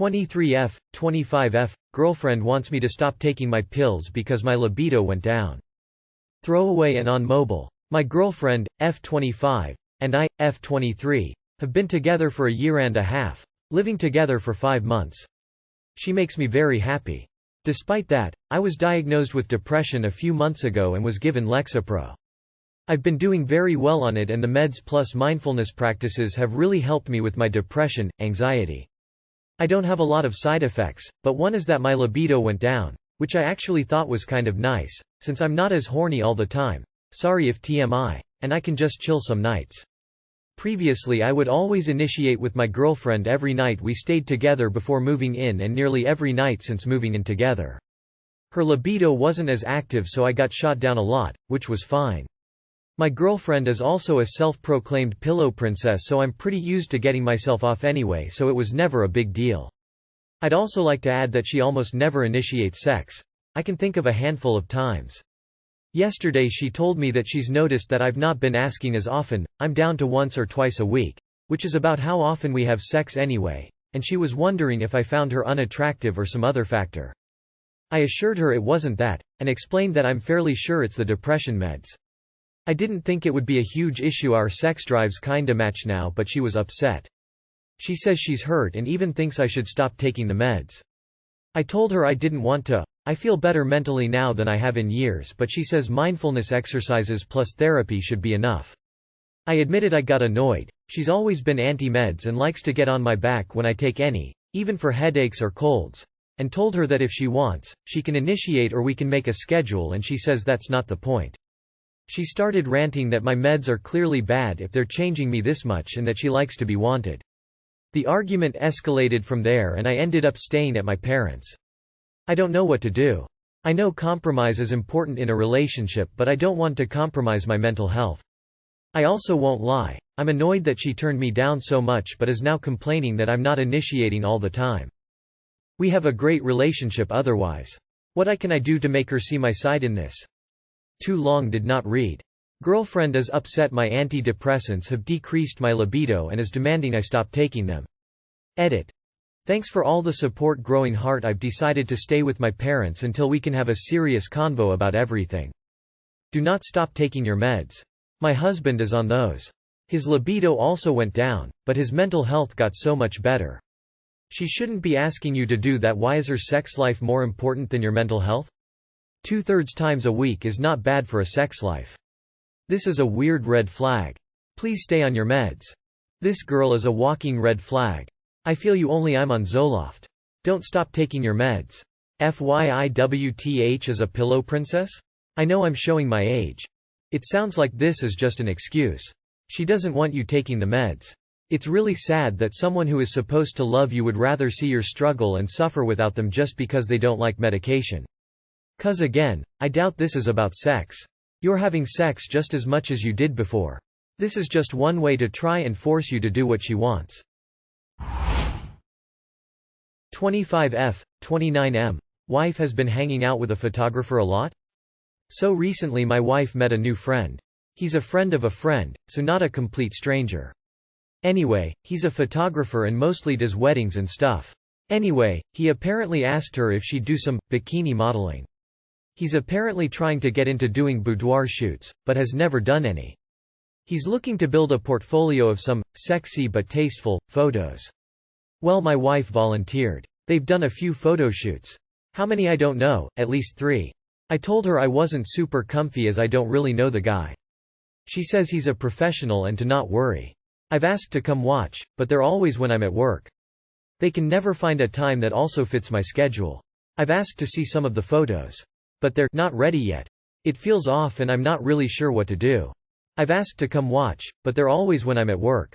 23F, 25F, girlfriend wants me to stop taking my pills because my libido went down. Throwaway and on mobile. My girlfriend, F25, and I, F23, have been together for a year and a half, living together for 5 months. She makes me very happy. Despite that, I was diagnosed with depression a few months ago and was given Lexapro. I've been doing very well on it, and the meds plus mindfulness practices have really helped me with my depression, anxiety. I don't have a lot of side effects, but one is that my libido went down, which I actually thought was kind of nice, since I'm not as horny all the time. Sorry if TMI, and I can just chill some nights. Previously I would always initiate with my girlfriend every night we stayed together before moving in, and nearly every night since moving in together. Her libido wasn't as active, so I got shot down a lot, which was fine. My girlfriend is also a self-proclaimed pillow princess, so I'm pretty used to getting myself off anyway, so it was never a big deal. I'd also like to add that she almost never initiates sex. I can think of a handful of times. Yesterday she told me that she's noticed that I've not been asking as often, I'm down to once or twice a week, which is about how often we have sex anyway, and she was wondering if I found her unattractive or some other factor. I assured her it wasn't that, and explained that I'm fairly sure it's the depression meds. I didn't think it would be a huge issue, our sex drives kinda match now, but she was upset. She says she's hurt and even thinks I should stop taking the meds. I told her I didn't want to. I feel better mentally now than I have in years, but she says mindfulness exercises plus therapy should be enough. I admitted I got annoyed. She's always been anti-meds and likes to get on my back when I take any, even for headaches or colds, and told her that if she wants, she can initiate or we can make a schedule, and she says that's not the point. She started ranting that my meds are clearly bad if they're changing me this much, and that she likes to be wanted. The argument escalated from there, and I ended up staying at my parents'. I don't know what to do. I know compromise is important in a relationship, but I don't want to compromise my mental health. I also won't lie. I'm annoyed that she turned me down so much but is now complaining that I'm not initiating all the time. We have a great relationship otherwise. What can I do to make her see my side in this? Too long did not read. Girlfriend is upset my antidepressants have decreased my libido and is demanding I stop taking them. Edit. Thanks for all the support, growing heart. I've decided to stay with my parents until we can have a serious convo about everything. Do not stop taking your meds. My husband is on those. His libido also went down, but his mental health got so much better. She shouldn't be asking you to do that. Why is her sex life more important than your mental health? 2/3 times a week is not bad for a sex life. This is a weird red flag. Please stay on your meds. This girl is a walking red flag. I feel you, only I'm on Zoloft. Don't stop taking your meds. FYIWTH is a pillow princess? I know I'm showing my age. It sounds like this is just an excuse. She doesn't want you taking the meds. It's really sad that someone who is supposed to love you would rather see your struggle and suffer without them just because they don't like medication. 'Cause again, I doubt this is about sex. You're having sex just as much as you did before. This is just one way to try and force you to do what she wants. 25F, 29M. Wife has been hanging out with a photographer a lot? So recently my wife met a new friend. He's a friend of a friend, so not a complete stranger. Anyway, he's a photographer and mostly does weddings and stuff. Anyway, he apparently asked her if she'd do some bikini modeling. He's apparently trying to get into doing boudoir shoots, but has never done any. He's looking to build a portfolio of some sexy but tasteful photos. Well, my wife volunteered. They've done a few photo shoots. How many I don't know, at least 3. I told her I wasn't super comfy as I don't really know the guy. She says he's a professional and to not worry. I've asked to come watch, but they're always when I'm at work. They can never find a time that also fits my schedule. I've asked to see some of the photos. But they're not ready yet. It feels off and I'm not really sure what to do. I've asked to come watch, but they're always when I'm at work.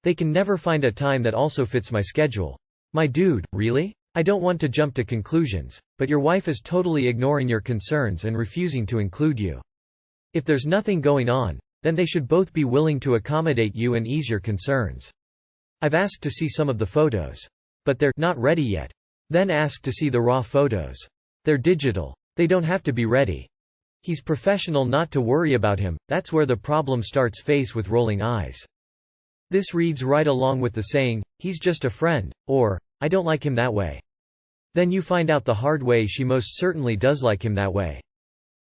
They can never find a time that also fits my schedule. My dude, really? I don't want to jump to conclusions, but your wife is totally ignoring your concerns and refusing to include you. If there's nothing going on, then they should both be willing to accommodate you and ease your concerns. I've asked to see some of the photos. But they're not ready yet. Then asked to see the raw photos. They're digital. They don't have to be ready. He's professional, not to worry about him. That's where the problem starts. Face with rolling eyes. This reads right along with the saying, he's just a friend, or, I don't like him that way. Then you find out the hard way she most certainly does like him that way.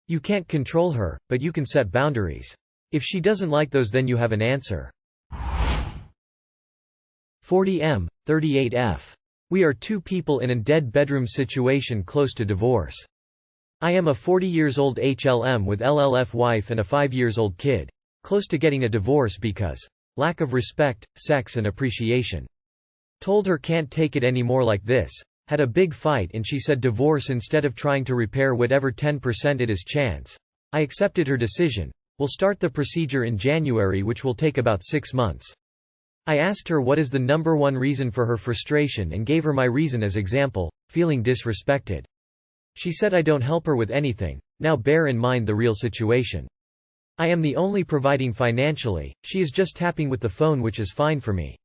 You can't control her, but you can set boundaries. If she doesn't like those, then you have an answer. 40M, 38F. We are two people in a dead bedroom situation close to divorce. I am a 40 years old HLM with LLF wife and a 5 years old kid. Close to getting a divorce because lack of respect, sex and appreciation. Told her can't take it anymore like this. Had a big fight and she said divorce instead of trying to repair whatever 10% it is chance. I accepted her decision. We'll start the procedure in January, which will take about 6 months. I asked her what is the number one reason for her frustration and gave her my reason as example, feeling disrespected. She said I don't help her with anything. Now bear in mind the real situation. I am the only providing financially, she is just tapping with the phone, which is fine for me.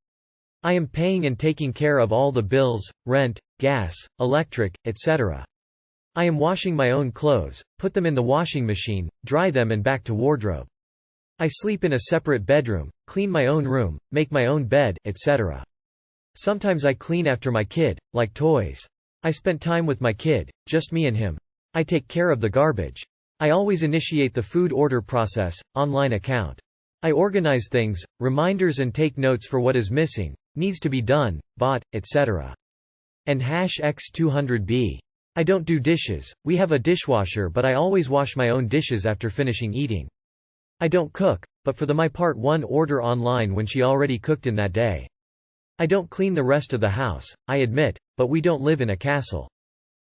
I am paying and taking care of all the bills, rent, gas, electric, etc. I am washing my own clothes, put them in the washing machine, dry them and back to wardrobe. I sleep in a separate bedroom, clean my own room, make my own bed, etc. Sometimes I clean after my kid, like toys. I spent time with my kid, just me and him. I take care of the garbage. I always initiate the food order process, online account. I organize things, reminders and take notes for what is missing, needs to be done, bought, etc. And #X200B. I don't do dishes, we have a dishwasher but I always wash my own dishes after finishing eating. I don't cook, but for my part one order online when she already cooked in that day. I don't clean the rest of the house, I admit, but we don't live in a castle.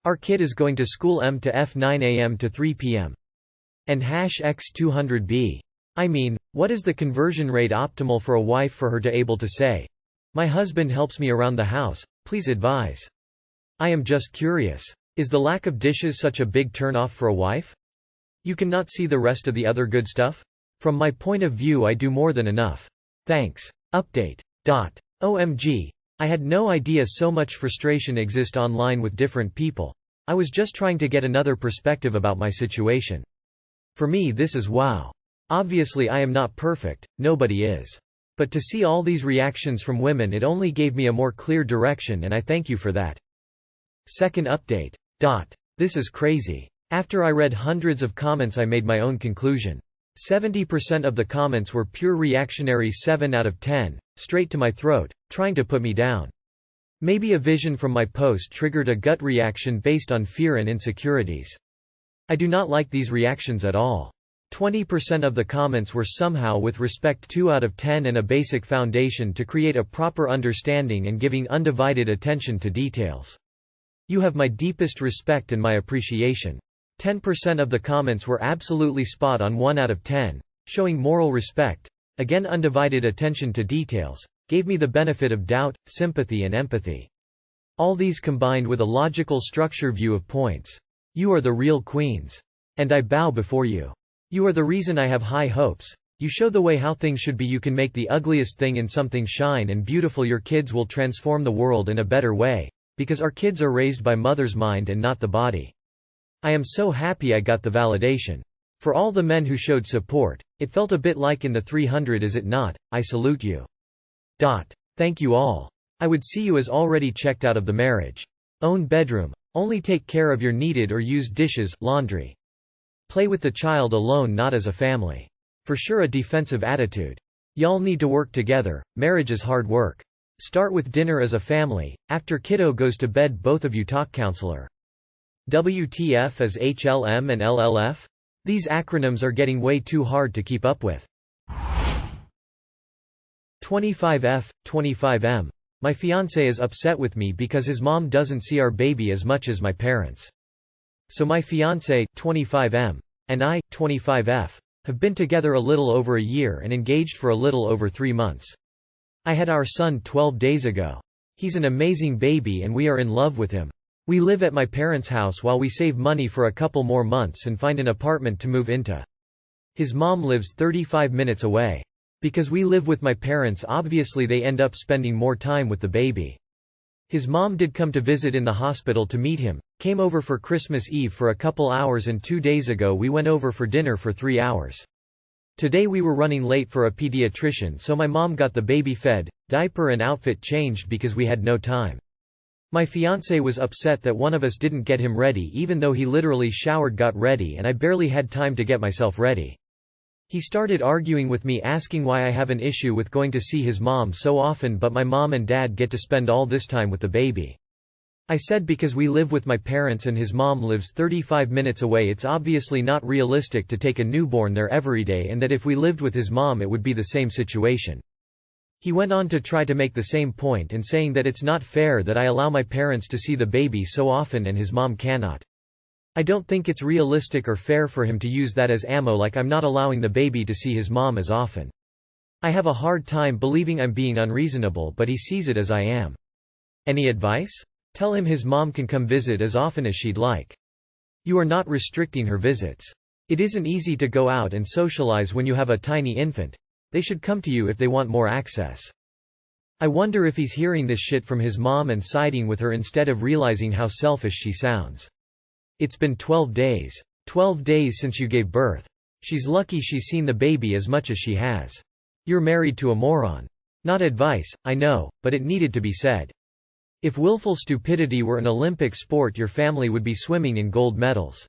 Our kid is going to school M to F 9 a.m. to 3 p.m. And #X200B. I mean, what is the conversion rate optimal for a wife for her to able to say, "My husband helps me around the house, please advise." I am just curious. Is the lack of dishes such a big turn-off for a wife? You cannot see the rest of the other good stuff? From my point of view I do more than enough. Thanks. Update. OMG. I had no idea so much frustration exists online with different people. I was just trying to get another perspective about my situation. For me this is wow. Obviously I am not perfect, nobody is. But to see all these reactions from women, it only gave me a more clear direction and I thank you for that. Second update. This is crazy. After I read hundreds of comments I made my own conclusion. 70% of the comments were pure reactionary 7 out of 10, straight to my throat, trying to put me down. Maybe a vision from my post triggered a gut reaction based on fear and insecurities. I do not like these reactions at all. 20% of the comments were somehow with respect 2 out of 10 and a basic foundation to create a proper understanding and giving undivided attention to details. You have my deepest respect and my appreciation. 10% of the comments were absolutely spot on 1 out of 10, showing moral respect, again undivided attention to details, gave me the benefit of doubt, sympathy and empathy. All these combined with a logical structure view of points. You are the real queens. And I bow before you. You are the reason I have high hopes. You show the way how things should be. You can make the ugliest thing in something shine and beautiful. Your kids will transform the world in a better way, because our kids are raised by mother's mind and not the body. I am so happy I got the validation. For all the men who showed support, it felt a bit like in the 300, is it not? I salute you. Thank you all. I would see you as already checked out of the marriage. Own bedroom. Only take care of your needed or used dishes, laundry. Play with the child alone, not as a family. For sure a defensive attitude. Y'all need to work together, marriage is hard work. Start with dinner as a family, after kiddo goes to bed both of you talk. Counselor. WTF as HLM and LLF? These acronyms are getting way too hard to keep up with. 25F, 25M. My fiancé is upset with me because his mom doesn't see our baby as much as my parents. So my fiancé, 25M, and I, 25F, have been together a little over a year and engaged for a little over 3 months. I had our son 12 days ago. He's an amazing baby and we are in love with him. We live at my parents' house while we save money for a couple more months and find an apartment to move into. His mom lives 35 minutes away. Because we live with my parents, obviously they end up spending more time with the baby. His mom did come to visit in the hospital to meet him, came over for Christmas Eve for a couple hours, and 2 days ago we went over for dinner for 3 hours. Today we were running late for a pediatrician, so my mom got the baby fed, diaper and outfit changed because we had no time. My fiancé was upset that one of us didn't get him ready even though he literally showered got ready and I barely had time to get myself ready. He started arguing with me asking why I have an issue with going to see his mom so often but my mom and dad get to spend all this time with the baby. I said because we live with my parents and his mom lives 35 minutes away it's obviously not realistic to take a newborn there every day and that if we lived with his mom it would be the same situation. He went on to try to make the same point and saying that it's not fair that I allow my parents to see the baby so often and his mom cannot. I don't think it's realistic or fair for him to use that as ammo like I'm not allowing the baby to see his mom as often. I have a hard time believing I'm being unreasonable but he sees it as I am. Any advice? Tell him his mom can come visit as often as she'd like. You are not restricting her visits. It isn't easy to go out and socialize when you have a tiny infant. They should come to you if they want more access. I wonder if he's hearing this shit from his mom and siding with her instead of realizing how selfish she sounds. It's been 12 days. 12 days since you gave birth. She's lucky she's seen the baby as much as she has. You're married to a moron. Not advice, I know, but it needed to be said. If willful stupidity were an Olympic sport your family would be swimming in gold medals.